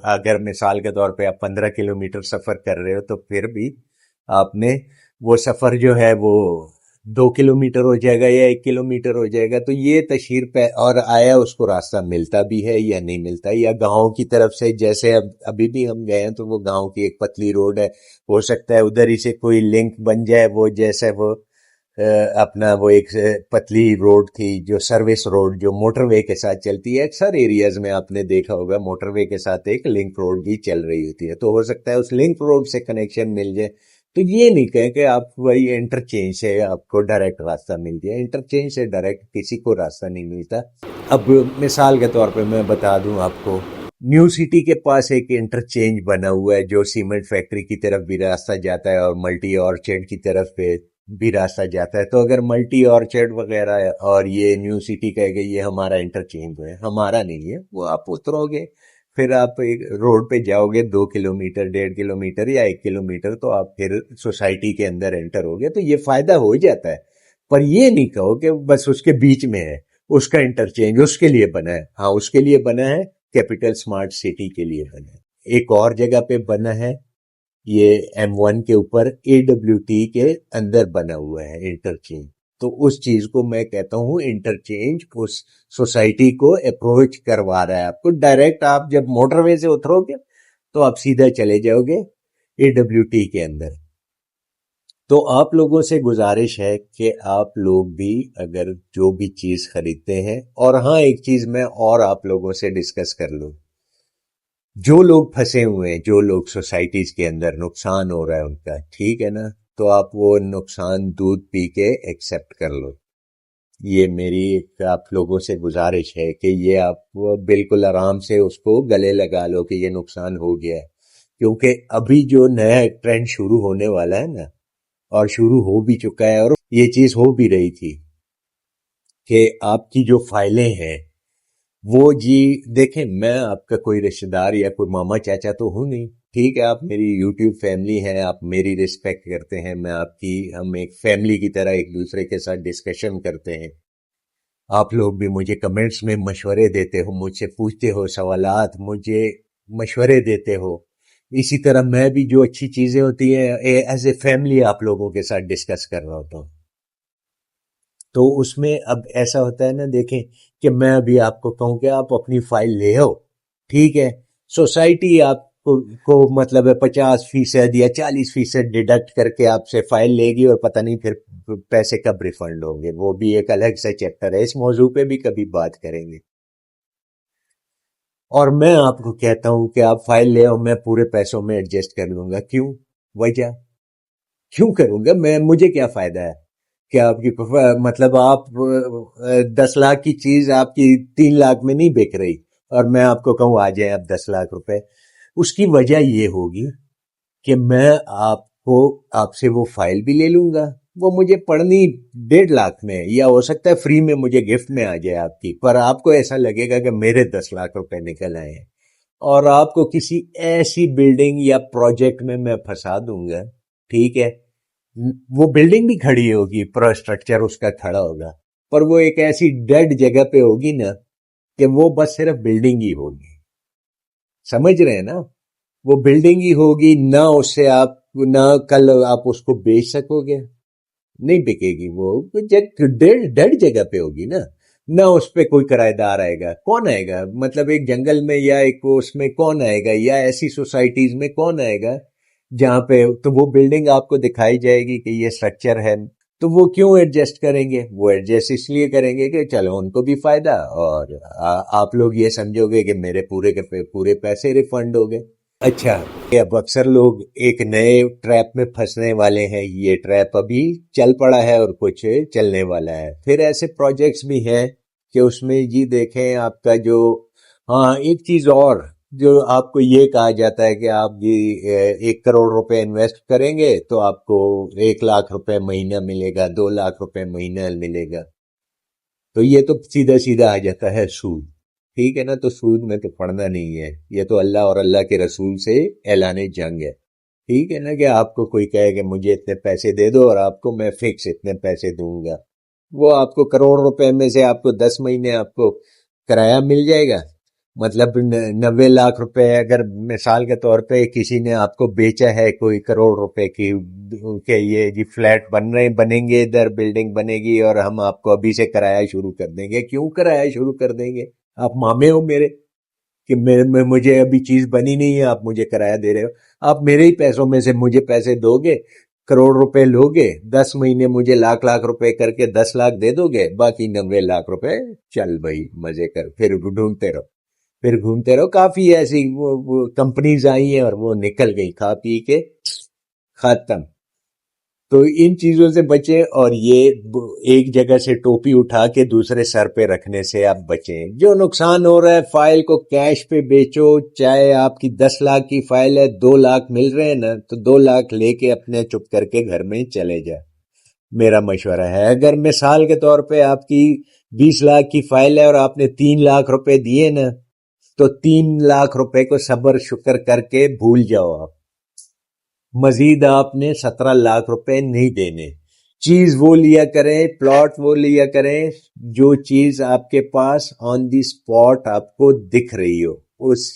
اگر مثال کے طور پہ آپ 15 کلومیٹر سفر کر رہے ہو تو پھر بھی آپ نے وہ سفر جو ہے وہ 2 کلومیٹر ہو جائے گا یا 1 کلومیٹر ہو جائے گا. تو یہ تشہیر پہ اور آیا اس کو راستہ ملتا بھی ہے یا نہیں ملتا. یا گاؤں کی طرف سے جیسے ابھی بھی ہم گئے ہیں تو وہ گاؤں کی ایک پتلی روڈ ہے, ہو سکتا ہے ادھر ہی سے کوئی لنک بن جائے, وہ جیسے وہ اپنا وہ ایک پتلی روڈ تھی جو سروس روڈ جو موٹر وے کے ساتھ چلتی ہے. اکثر ایریاز میں آپ نے دیکھا ہوگا موٹر وے کے ساتھ ایک لنک روڈ بھی چل رہی ہوتی ہے, تو ہو سکتا ہے اس لنک روڈ سے کنیکشن مل جائے. تو یہ نہیں کہیں کہ آپ وہی انٹرچینج سے آپ کو ڈائریکٹ راستہ مل جائے. انٹرچینج سے ڈائریکٹ کسی کو راستہ نہیں ملتا. اب مثال کے طور پہ میں بتا دوں آپ کو, نیو سٹی کے پاس ایک انٹرچینج بنا ہوا ہے جو سیمنٹ فیکٹری کی طرف بھی راستہ جاتا ہے اور ملٹی آرچرڈ کی طرف پہ بھی راستہ جاتا ہے. تو اگر ملٹی آرچرڈ وغیرہ اور یہ نیو سٹی کہے گے یہ ہمارا انٹرچینج ہے, ہمارا نہیں ہے, وہ آپ اترو گے پھر آپ ایک روڈ پہ جاؤ گے 2 کلومیٹر 1.5 کلومیٹر یا 1 کلومیٹر, تو آپ پھر سوسائٹی کے اندر انٹر ہو گے. تو یہ فائدہ ہو جاتا ہے, پر یہ نہیں کہو کہ بس اس کے بیچ میں ہے, اس کا انٹرچینج اس کے لیے بنا ہے. ہاں اس کے لیے بنا ہے, کیپٹل سمارٹ سٹی کے لیے بنا ہے. ایک اور جگہ پہ بنا ہے, یہ M1 کے اوپر AWT کے اندر بنا ہوا ہے انٹرچینج. تو اس چیز کو میں کہتا ہوں انٹرچینج اس سوسائٹی کو اپروچ کروا رہا ہے آپ کو. ڈائریکٹ آپ جب موٹر وے سے اترو گے تو آپ سیدھا چلے جاؤ گے AWT کے اندر. تو آپ لوگوں سے گزارش ہے کہ آپ لوگ بھی اگر جو بھی چیز خریدتے ہیں, اور ہاں ایک چیز میں اور آپ لوگوں سے ڈسکس کر لوں, جو لوگ پھنسے ہوئے ہیں, جو لوگ سوسائٹیز کے اندر نقصان ہو رہا ہے ان کا, ٹھیک ہے نا, تو آپ وہ نقصان دودھ پی کے ایکسپٹ کر لو. یہ میری ایک آپ لوگوں سے گزارش ہے کہ یہ آپ بالکل آرام سے اس کو گلے لگا لو کہ یہ نقصان ہو گیا ہے. کیونکہ ابھی جو نیا ٹرینڈ شروع ہونے والا ہے نا, اور شروع ہو بھی چکا ہے, اور یہ چیز ہو بھی رہی تھی کہ آپ کی جو فائلیں ہیں وہ جی دیکھیں, میں آپ کا کوئی رشتہ دار یا کوئی ماما چاچا تو ہوں نہیں, ٹھیک ہے, آپ میری یوٹیوب فیملی ہے, آپ میری ریسپیکٹ کرتے ہیں, میں آپ کی, ہم ایک فیملی کی طرح ایک دوسرے کے ساتھ ڈسکشن کرتے ہیں. آپ لوگ بھی مجھے کمنٹس میں مشورے دیتے ہو, مجھ سے پوچھتے ہو سوالات, مجھے مشورے دیتے ہو. اسی طرح میں بھی جو اچھی چیزیں ہوتی ہیں ایز اے فیملی آپ لوگوں کے ساتھ ڈسکس کر رہا ہوتا ہوں. تو اس میں اب ایسا ہوتا ہے نا, دیکھیں کہ میں ابھی آپ کو کہوں کہ آپ اپنی فائل لے آؤ, ٹھیک ہے, سوسائٹی آپ کو مطلب ہے 50% یا 40% ڈیڈکٹ کر کے آپ سے فائل لے گی, اور پتہ نہیں پھر پیسے کب ریفنڈ ہوں گے. وہ بھی ایک الگ سے چیپٹر ہے, اس موضوع پہ بھی کبھی بات کریں گے. اور میں آپ کو کہتا ہوں کہ آپ فائل لے آؤ, میں پورے پیسوں میں ایڈجسٹ کر لوں گا. کیوں؟ وجہ کیوں کروں گا میں؟ مجھے کیا فائدہ ہے کہ آپ کی مطلب آپ 10 لاکھ کی چیز آپ کی 3 لاکھ میں نہیں بک رہی, اور میں آپ کو کہوں آ جائیں اب 10 لاکھ روپے. اس کی وجہ یہ ہوگی کہ میں آپ سے وہ فائل بھی لے لوں گا, وہ مجھے پڑھنی 1.5 لاکھ میں, یا ہو سکتا ہے فری میں مجھے گفٹ میں آ جائے آپ کی, پر آپ کو ایسا لگے گا کہ میرے 10 لاکھ روپے نکل آئے ہیں, اور آپ کو کسی ایسی بلڈنگ یا پروجیکٹ میں پھنسا دوں گا. ٹھیک ہے, وہ بلڈنگ بھی کھڑی ہوگی, انفراسٹرکچر اس کا کھڑا ہوگا, پر وہ ایک ایسی ڈیڈ جگہ پہ ہوگی نا کہ وہ بس صرف بلڈنگ ہی ہوگی. سمجھ رہے ہیں نا, وہ بلڈنگ ہی ہوگی, نہ اس سے آپ نہ کل آپ اس کو بیچ سکو گے, نہیں بکے گی, وہ ڈیڈ جگہ پہ ہوگی نا, نہ اس پہ کوئی کرایہ دار آئے گا. کون آئے گا؟ مطلب ایک جنگل میں یا ایک اس میں کون آئے گا, یا ایسی سوسائٹیز میں کون آئے گا جہاں پہ تو وہ بلڈنگ آپ کو دکھائی جائے گی کہ یہ سٹرکچر ہے, تو وہ کیوں ایڈجسٹ کریں گے؟ وہ ایڈجسٹ اس لیے کریں گے کہ چلو ان کو بھی فائدہ, اور آپ لوگ یہ سمجھو گے کہ میرے پورے کے پورے پیسے ریفنڈ ہو گئے. اچھا, اب اکثر لوگ ایک نئے ٹریپ میں پھنسنے والے ہیں. یہ ٹریپ ابھی چل پڑا ہے اور کچھ چلنے والا ہے. پھر ایسے پروجیکٹس بھی ہیں کہ اس میں جی دیکھیں آپ کا جو, ہاں ایک چیز اور جو آپ کو یہ کہا جاتا ہے کہ آپ جی 1 کروڑ روپے انویسٹ کریں گے تو آپ کو 1 لاکھ روپے مہینہ ملے گا, 2 لاکھ روپے مہینہ ملے گا. تو یہ تو سیدھا سیدھا آ جاتا ہے سود. ٹھیک ہے نا, تو سود میں تو پڑھنا نہیں ہے, یہ تو اللہ اور اللہ کے رسول سے اعلان جنگ ہے. ٹھیک ہے نا, کہ آپ کو کوئی کہے کہ مجھے اتنے پیسے دے دو اور آپ کو میں فکس اتنے پیسے دوں گا, وہ آپ کو کروڑ روپے میں سے آپ کو 10 مہینے آپ کو کرایہ مل جائے گا, مطلب 90 لاکھ روپے اگر مثال کے طور پہ کسی نے آپ کو بیچا ہے کوئی کروڑ روپے کی کہ یہ جی فلیٹ بنیں گے ادھر بلڈنگ بنے گی اور ہم آپ کو ابھی سے کرایہ شروع کر دیں گے. کیوں کرایہ شروع کر دیں گے؟ آپ مامے ہو میرے کہ مجھے ابھی چیز بنی نہیں ہے آپ مجھے کرایہ دے رہے ہو. آپ میرے ہی پیسوں میں سے مجھے پیسے دو گے, کروڑ روپے لو گے, 10 مہینے مجھے لاکھ روپے کر کے 10 لاکھ دے دو گے, باقی 90 لاکھ روپے چل بھائی مزے کر, پھر ڈھونڈتے رہو پھر گھومتے رہو. کافی ایسی وہ کمپنیز آئی ہیں اور وہ نکل گئی کھا پی کے ختم. تو ان چیزوں سے بچیں اور یہ ایک جگہ سے ٹوپی اٹھا کے دوسرے سر پہ رکھنے سے آپ بچیں. جو نقصان ہو رہا ہے فائل کو کیش پہ بیچو, چاہے آپ کی 10 لاکھ کی فائل ہے 2 لاکھ مل رہے ہیں نا تو 2 لاکھ لے کے اپنے چپ کر کے گھر میں چلے جائے. میرا مشورہ ہے. اگر مثال کے طور پہ آپ کی 20 لاکھ کی فائل ہے اور آپ نے 3 لاکھ روپے دیے نا تو 3 لاکھ روپے کو صبر شکر کر کے بھول جاؤ آپ. مزید آپ نے 17 لاکھ روپے نہیں دینے. چیز وہ لیا کریں, پلاٹ وہ لیا کریں جو چیز آپ کے پاس آن دی سپاٹ آپ کو دکھ رہی ہو. اس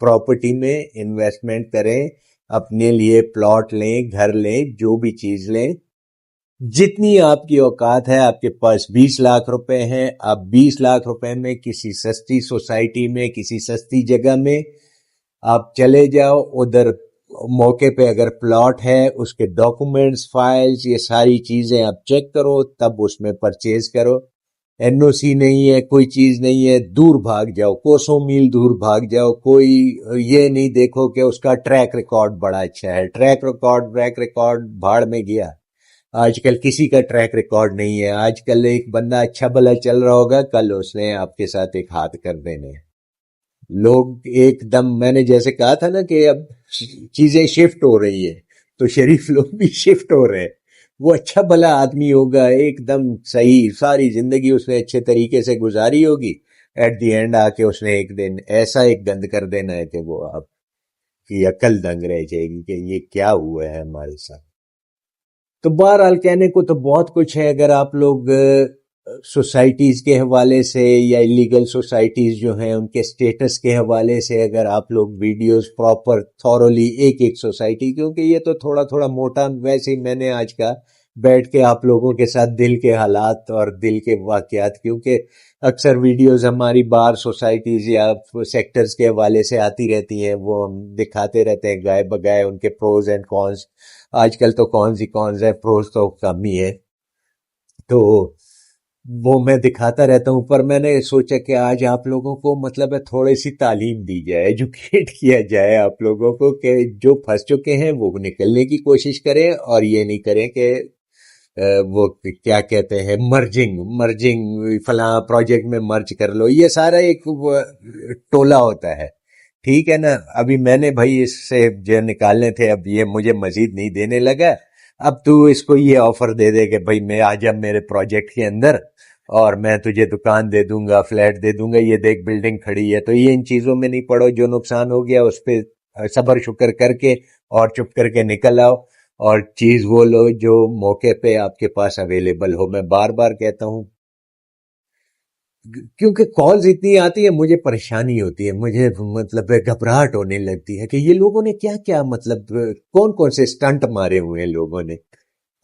پراپرٹی میں انویسٹمنٹ کریں, اپنے لیے پلاٹ لیں, گھر لیں, جو بھی چیز لیں. جتنی آپ کی اوقات ہے, آپ کے پاس 20 لاکھ روپے ہیں, آپ 20 لاکھ روپے میں کسی سستی سوسائٹی میں کسی سستی جگہ میں آپ چلے جاؤ. ادھر موقع پہ اگر پلاٹ ہے اس کے ڈاکومنٹس, فائلز, یہ ساری چیزیں آپ چیک کرو, تب اس میں پرچیز کرو. این او سی نہیں ہے, کوئی چیز نہیں ہے, دور بھاگ جاؤ, کوسوں میل دور بھاگ جاؤ. کوئی یہ نہیں دیکھو کہ اس کا ٹریک ریکارڈ بڑا اچھا ہے. ٹریک ریکارڈ بھاڑ میں گیا. آج کل کسی کا ٹریک ریکارڈ نہیں ہے. آج کل ایک بندہ اچھا بھلا چل رہا ہوگا, کل اس نے آپ کے ساتھ ایک ہاتھ کر دینے. لوگ ایک دم, میں نے جیسے کہا تھا نا کہ اب چیزیں شفٹ ہو رہی ہے تو شریف لوگ بھی شفٹ ہو رہے ہیں. وہ اچھا بھلا آدمی ہوگا, ایک دم صحیح, ساری زندگی اس نے اچھے طریقے سے گزاری ہوگی, ایٹ دی اینڈ آ کے اس نے ایک دن ایسا ایک گند کر دینا ہے کہ وہ آپ کی عقل دنگ رہ جائے گی کہ یہ کیا ہوا ہے ہمارے ساتھ. تو بہرحال کہنے کو تو بہت کچھ ہے. اگر آپ لوگ سوسائٹیز کے حوالے سے یا ایلیگل سوسائٹیز جو ہیں ان کے سٹیٹس کے حوالے سے اگر آپ لوگ ویڈیوز پراپر تھورولی ایک سوسائٹی, کیونکہ یہ تو تھوڑا موٹا, ویسے ہی میں نے آج کا بیٹھ کے آپ لوگوں کے ساتھ دل کے حالات اور دل کے واقعات, کیونکہ اکثر ویڈیوز ہماری بار سوسائٹیز یا سیکٹرز کے حوالے سے آتی رہتی ہیں, وہ ہم دکھاتے رہتے ہیں گائے بگائے ان کے پروز اینڈ کونز. آج کل تو کونز ہے, پروز تو کم ہی ہے, تو وہ میں دکھاتا رہتا ہوں. پر میں نے سوچا کہ آج آپ لوگوں کو مطلب ہے تھوڑی سی تعلیم دی جائے, ایجوکیٹ کیا جائے آپ لوگوں کو کہ جو پھنس چکے ہیں وہ نکلنے کی کوشش کریں, اور یہ نہیں کریں کہ وہ کیا کہتے ہیں مرجنگ فلاں پروجیکٹ میں مرج کر لو. یہ سارا ایک ٹولہ ہوتا ہے, ٹھیک ہے نا. ابھی میں نے بھائی اس سے جو نکالنے تھے, اب یہ مجھے مزید نہیں دینے لگا. اب تو اس کو یہ آفر دے دے کہ بھائی میں آ جا میرے پروجیکٹ کے اندر اور میں تجھے دکان دے دوں گا, فلیٹ دے دوں گا, یہ دیکھ بلڈنگ کھڑی ہے. تو یہ ان چیزوں میں نہیں پڑو. جو نقصان ہو گیا اس پہ صبر شکر کر کے اور چپ کر کے نکل آؤ, اور چیز وہ لو جو موقع پہ آپ کے پاس اویلیبل ہو. میں بار بار کہتا ہوں کیونکہ کالز اتنی آتی ہے, مجھے پریشانی ہوتی ہے, مجھے مطلب گھبراہٹ ہونے لگتی ہے کہ یہ لوگوں نے کیا مطلب کون سے سٹنٹ مارے ہوئے ہیں لوگوں نے,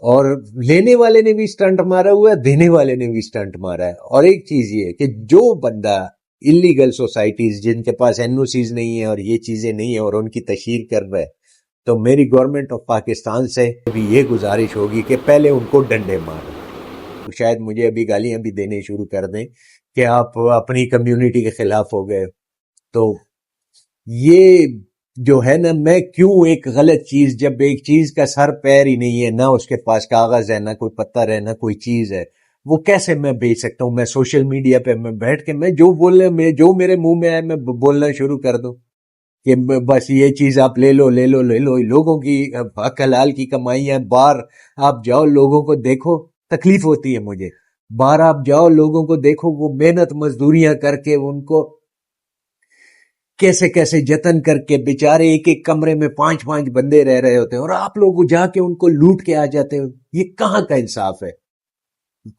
اور لینے والے نے بھی سٹنٹ مارا ہوا ہے, دینے والے نے بھی سٹنٹ مارا ہے. اور ایک چیز یہ ہے کہ جو بندہ انلیگل سوسائٹیز جن کے پاس این او سیز نہیں ہے اور یہ چیزیں نہیں ہیں اور ان کی تشہیر کر رہا ہے, تو میری گورنمنٹ آف پاکستان سے بھی یہ گزارش ہوگی کہ پہلے ان کو ڈنڈے مارو. شاید مجھے ابھی گالیاں بھی دینے شروع کر دیں کہ آپ اپنی کمیونٹی کے خلاف ہو گئے. تو یہ جو ہے نا, میں کیوں ایک غلط چیز, جب ایک چیز کا سر پیر ہی نہیں ہے, نہ اس کے پاس کاغذ ہے, نہ کوئی پتہ ہے, نہ کوئی چیز ہے, وہ کیسے میں بیچ سکتا ہوں؟ میں سوشل میڈیا پہ میں بیٹھ کے میں جو میرے منہ میں آئے میں بولنا شروع کر دوں کہ بس یہ چیز آپ لے لو. لوگوں کی حق حلال کی کمائیاں, بار آپ جاؤ لوگوں کو دیکھو. تکلیف ہوتی ہے مجھے, بار آپ جاؤ لوگوں کو دیکھو, وہ محنت مزدوریاں کر کے ان کو کیسے جتن کر کے بیچارے ایک کمرے میں 5 بندے رہ رہے ہوتے ہیں, اور آپ لوگ جا کے ان کو لوٹ کے آ جاتے ہو. یہ کہاں کا انصاف ہے؟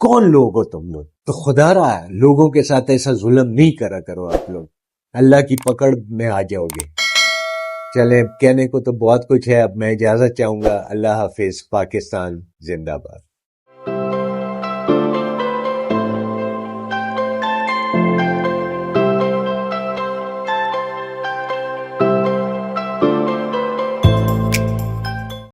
کون لوگ ہو تم لوگ؟ تو خدا رہا ہے لوگوں کے ساتھ ایسا ظلم نہیں کرا کرو آپ لوگ. اللہ کی پکڑ میں آ جاؤ گے۔ چلیں، کہنے کو تو بہت کچھ ہے، اب میں اجازت چاہوں گا۔ اللہ حافظ۔ پاکستان زندہ باد۔